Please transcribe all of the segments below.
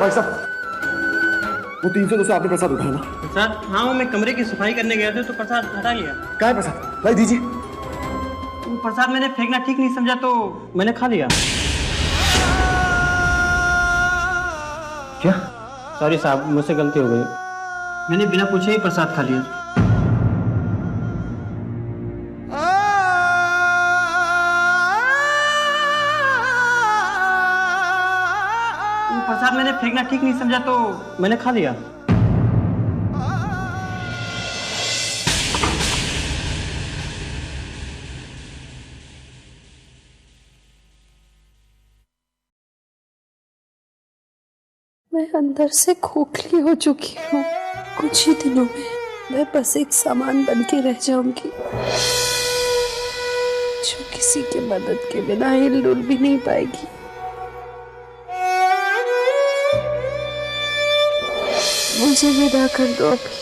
भाई साहब, वो 302 से आपने प्रसाद उठाया ना? प्रसाद? हाँ, वो मैं कमरे की सफाई करने गया था तो प्रसाद हटा लिया। क्या है प्रसाद? लाई दीजिए। वो प्रसाद मैंने फेंकना ठीक नहीं समझा तो मैंने खा लिया। क्या? सॉरी साहब, मुझसे गलती हो गई। मैंने बिना पूछे ही प्रसाद खा लिया। वो प्रसाद मैंने फेंकना ठीक नहीं समझा तो मैंने खा लिया। मैं अंदर से खोखली हो चुकी हूँ। कुछ ही दिनों में मैं बस एक सामान बन के रह जाऊंगी जो किसी की मदद के बिना हिल-डुल भी नहीं पाएगी। मुझे विदा कर दो अभी।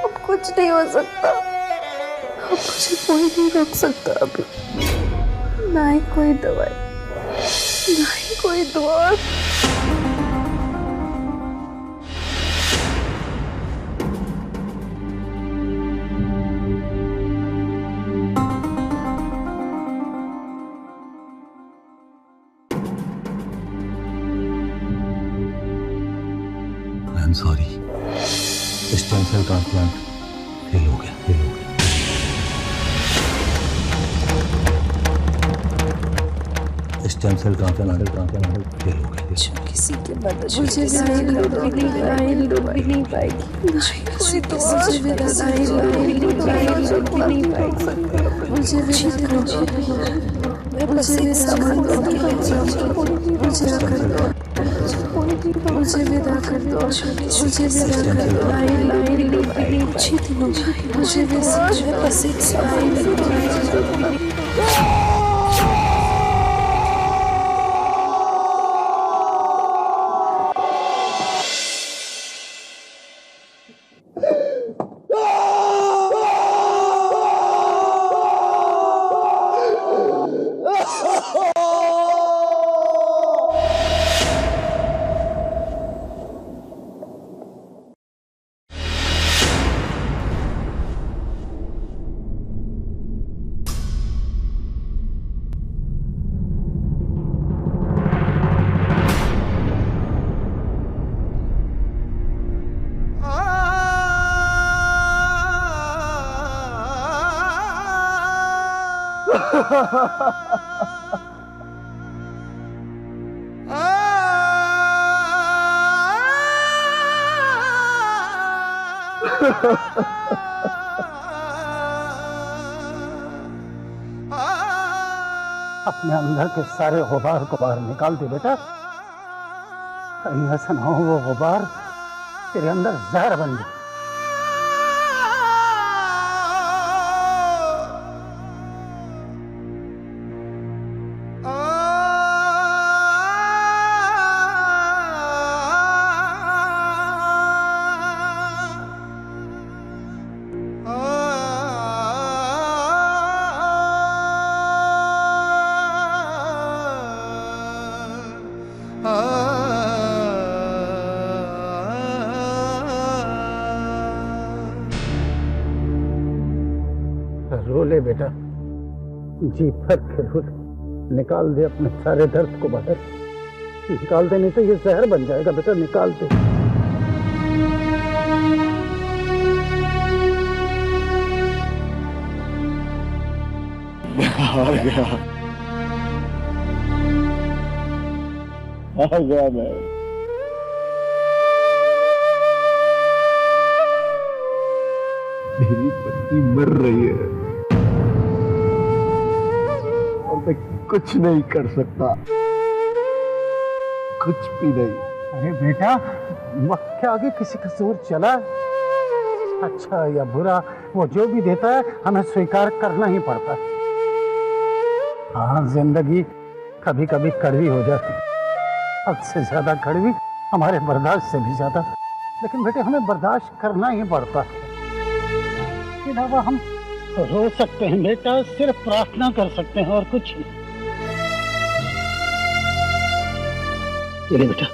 अब कुछ नहीं हो सकता। अब मुझे कोई नहीं रोक सकता अभी। ना ही कोई दवाई, ना ही कोई दुआ। I am sorry, stem cell transplant fail हो गया। स्टेम सेल ट्रांसप्लांट फेल हो गया। जो किसी के मदद मुझे हिल-डुल भी नहीं पाएगी। कोई तो मुझे विदा नहीं पाएगी। मुझे मैं बस एक सामान बन के रह जाऊंगी। मुझे कर दो, मुझे विदा कर दो, मुझे विदा कर दो। कुछ ही दिनों मुझे बस एक सामान बन के रह जाऊंगी। अपने अंदर के सारे गुबार को बाहर निकाल दे बेटा। कहीं ऐसा ना हो वो गुबार तेरे अंदर जहर बन जाए। रो ले बेटा, जी भर के रो ले। निकाल दे अपने सारे दर्द को बाहर। निकाल दे, नहीं तो ये जहर बन जाएगा बेटा। निकाल दे। आ गया मैं। मेरी पत्नी मर रही है और मैं कुछ नहीं कर सकता, कुछ भी नहीं। अरे बेटा, वक्त के आगे किसी का जोर चला है? अच्छा या बुरा वो जो भी देता है हमें स्वीकार करना ही पड़ता है। हाँ, जिंदगी कभी कभी कड़वी हो जाती है, हद से ज्यादा कड़वी, हमारे बर्दाश्त से भी ज्यादा। लेकिन बेटे हमें बर्दाश्त करना ही पड़ता है। इसके अलावा हम रो सकते हैं बेटा, सिर्फ प्रार्थना कर सकते हैं और कुछ नहीं। ये ले बेटा।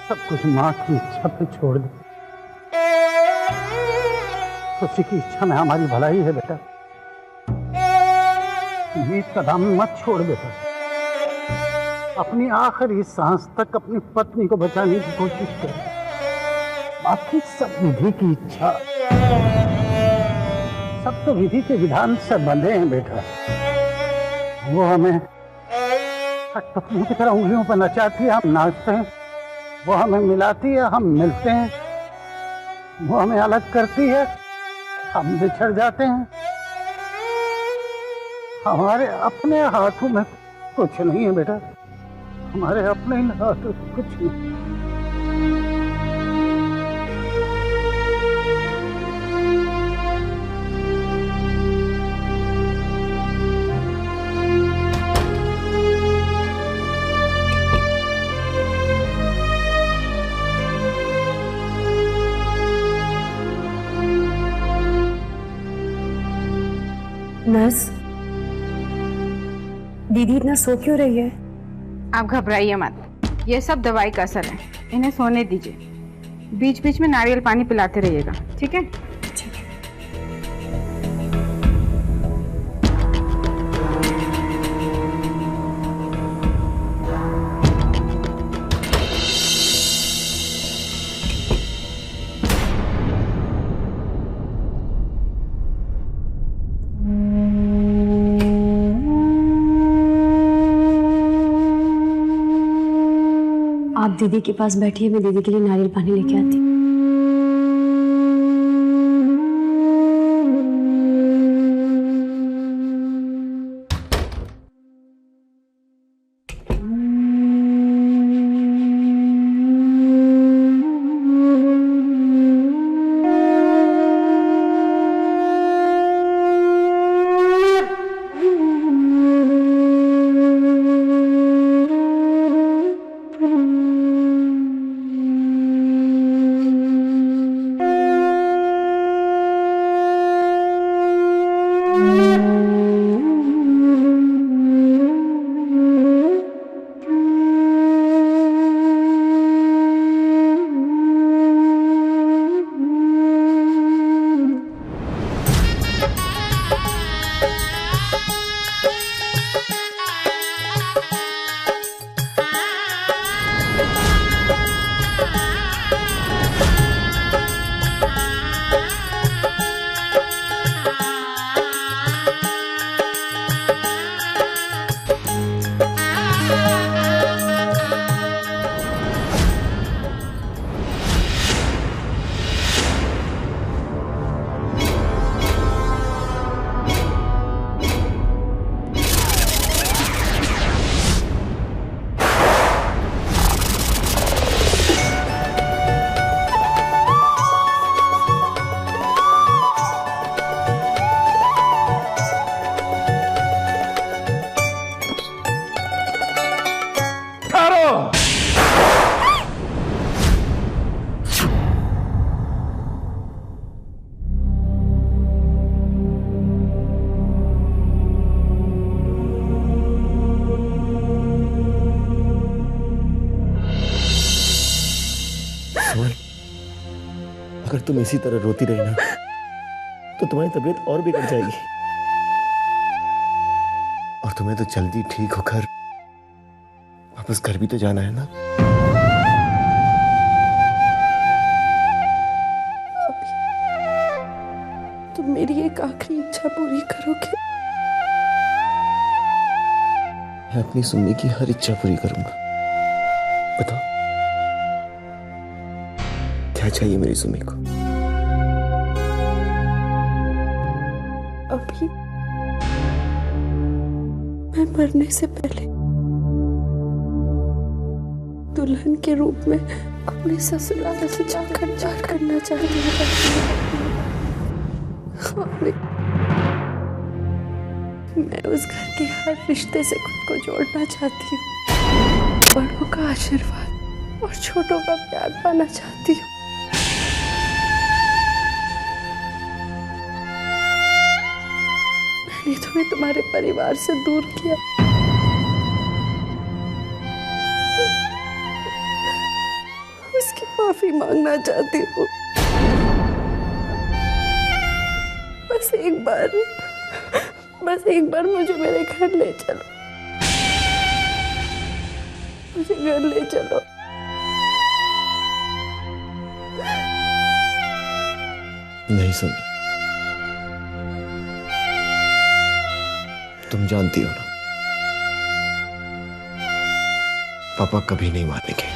सब कुछ माँ की इच्छा पे छोड़ दे। उसी की इच्छा में हमारी भलाई है बेटा। ये कदम मत छोड़ बेटा। अपनी आखिरी सांस तक अपनी पत्नी को बचाने की कोशिश कर। बाकी सब विधि की इच्छा, सब तो विधि के विधान से बंधे हैं बेटा। वो हमें कठपुतलियों की तरह उंगलियों पर नचाती है, हम नाचते हैं। वो हमें मिलाती है, हम मिलते हैं। वो हमें अलग करती है, हम बिछड़ जाते हैं। हमारे अपने हाथों में कुछ नहीं है बेटा। हमारे अपने हाथों में कुछ नहीं। नर्स, दीदी इतना सो क्यों रही है? आप घबराइए मत, ये सब दवाई का असर है। इन्हें सोने दीजिए, बीच बीच में नारियल पानी पिलाते रहिएगा, ठीक है? आप दीदी के पास बैठिए, मैं दीदी के लिए नारियल पानी लेके आती हूँ। अगर तुम इसी तरह रोती रही ना तो तुम्हारी तबीयत और बिगड़ जाएगी, और तुम्हें तो जल्दी ठीक होकर वापस घर भी तो जाना है ना। अभी तुम मेरी एक आखिरी इच्छा पूरी करोगे? मैं अपनी सुन्नी की हर इच्छा पूरी करूंगा। बताओ क्या चाहिए मेरी सुम्मी को? अभी मैं मरने से पहले दुल्हन के रूप में अपने ससुराल से जाकर करना चाहती हूँ। मैं उस घर के हर रिश्ते से खुद को जोड़ना चाहती हूँ। बड़ों का आशीर्वाद और छोटों का प्यार पाना चाहती हूँ। मैंने तुम्हें तुम्हारे परिवार से दूर किया, उसकी माफी मांगना चाहती हूँ। बस एक बार मुझे मेरे घर ले चलो, मुझे घर ले चलो। नहीं सुमी, तुम जानती हो ना, पापा कभी नहीं मानेंगे।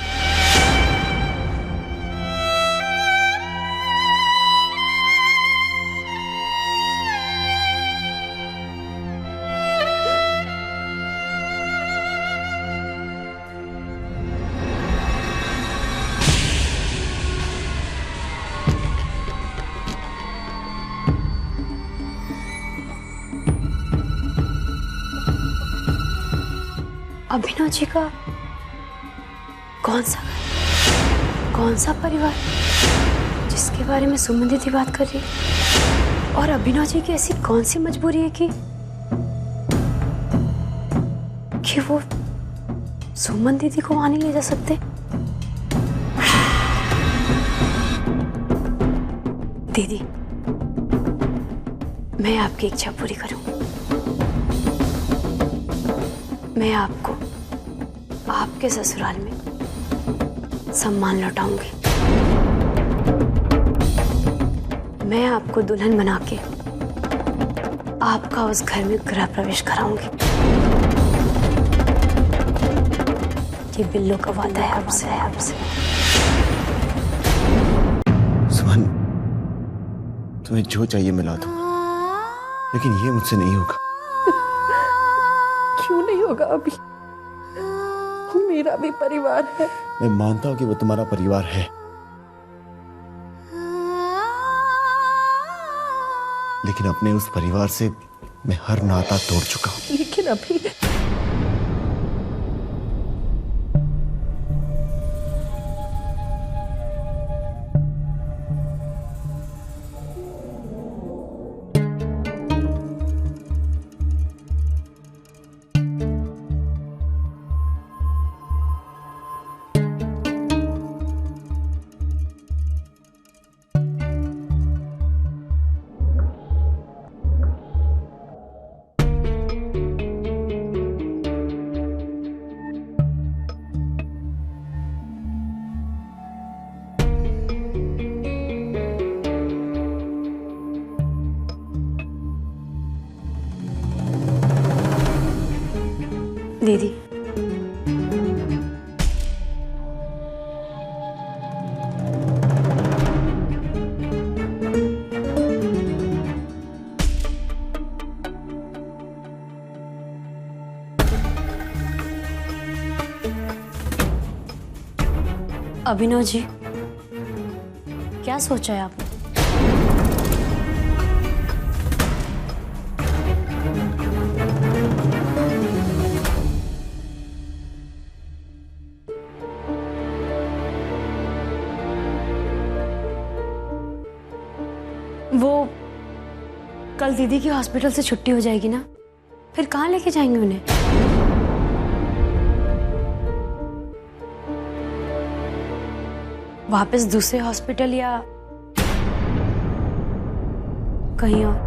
अभिनव जी का कौन सा परिवार जिसके बारे में सुमन दीदी बात कर रही है? और अभिनव जी की ऐसी कौन सी मजबूरी है कि वो सुमन दीदी को वहां नहीं ले जा सकते? दीदी, मैं आपकी इच्छा पूरी करूंगी। मैं आपको आपके ससुराल में सम्मान लौटाऊंगी। मैं आपको दुल्हन बना के आपका उस घर में गृह प्रवेश कराऊंगी। ये बिल्लो का वादा है आपसे। सुमन, तुम्हें जो चाहिए मैं ला दूंगा, लेकिन ये मुझसे नहीं होगा। क्यों नहीं होगा? अभी मेरा भी परिवार है। मैं मानता हूं कि वो तुम्हारा परिवार है, लेकिन अपने उस परिवार से मैं हर नाता तोड़ चुका हूं। लेकिन अभी दीदी, अभिनव जी, क्या सोचा है आपने? वो कल दीदी की हॉस्पिटल से छुट्टी हो जाएगी ना, फिर कहाँ लेके जाएंगे उन्हें? वापस दूसरे हॉस्पिटल या कहीं और?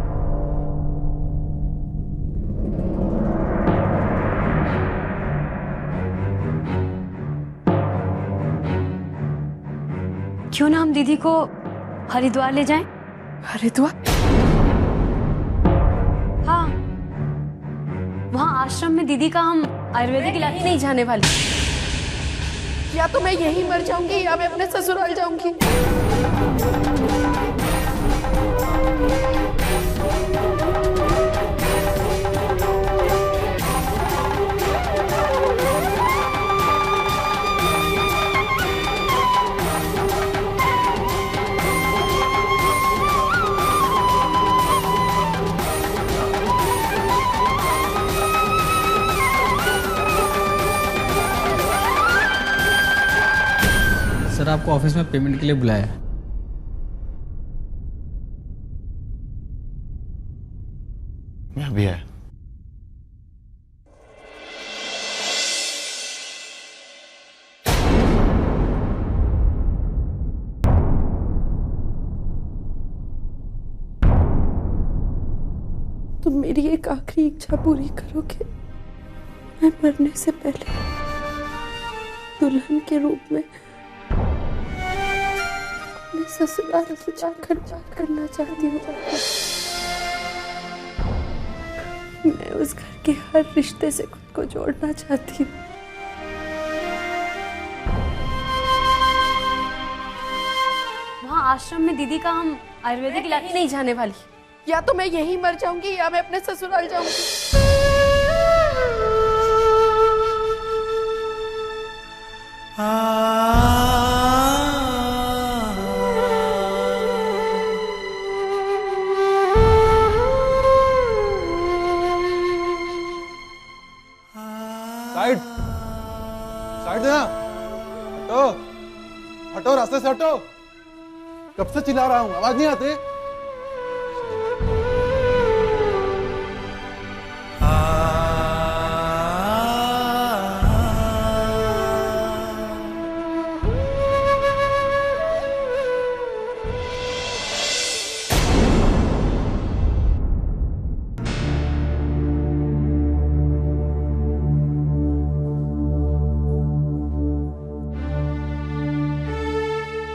क्यों ना हम दीदी को हरिद्वार ले जाएं? हरिद्वार? हाँ, वहाँ आश्रम में दीदी का हम आयुर्वेदिक इलाज नहीं जाने वाली। या तो मैं यहीं मर जाऊंगी या मैं अपने ससुराल जाऊंगी। सर आपको ऑफिस में पेमेंट के लिए बुलाया है। मैं अभी आया। तुम मेरी एक आखिरी इच्छा पूरी करोगे। मैं मरने से पहले दुल्हन के रूप में अपने ससुराल से जाकर करना चाहती हूँ। मैं उस घर के हर रिश्ते से खुद को जोड़ना चाहती हूँ। वहाँ आश्रम में दीदी का हम आयुर्वेदिक इलाज नहीं जाने वाली। या तो मैं यहीं मर जाऊंगी या मैं अपने ससुराल जाऊंगी। साइड साइड देना। हटो हटो, रास्ते से हटो। कब से चिल्ला रहा हूं, आवाज नहीं आती?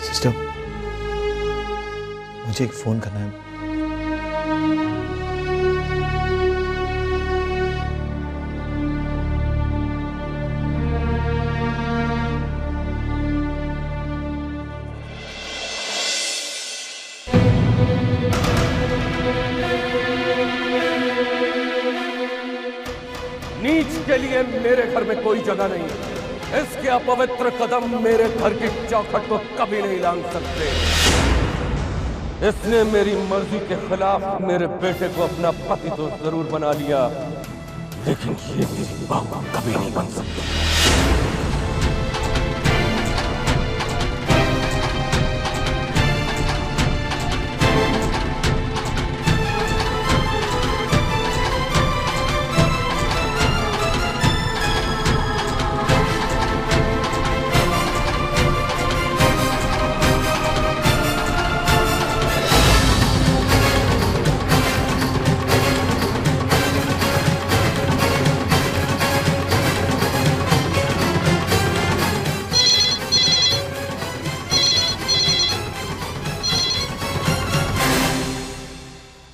सिस्टर, मुझे एक फोन करना है। नीच के लिए मेरे घर में कोई जगह नहीं है। इसके अपवित्र कदम मेरे घर की चौखट को कभी नहीं लांघ सकते। इसने मेरी मर्जी के खिलाफ मेरे बेटे को अपना पति तो जरूर बना लिया, लेकिन ये मेरी बहू कभी नहीं बन सकती।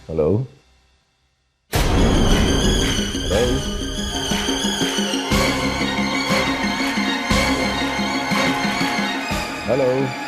Hello hello hello.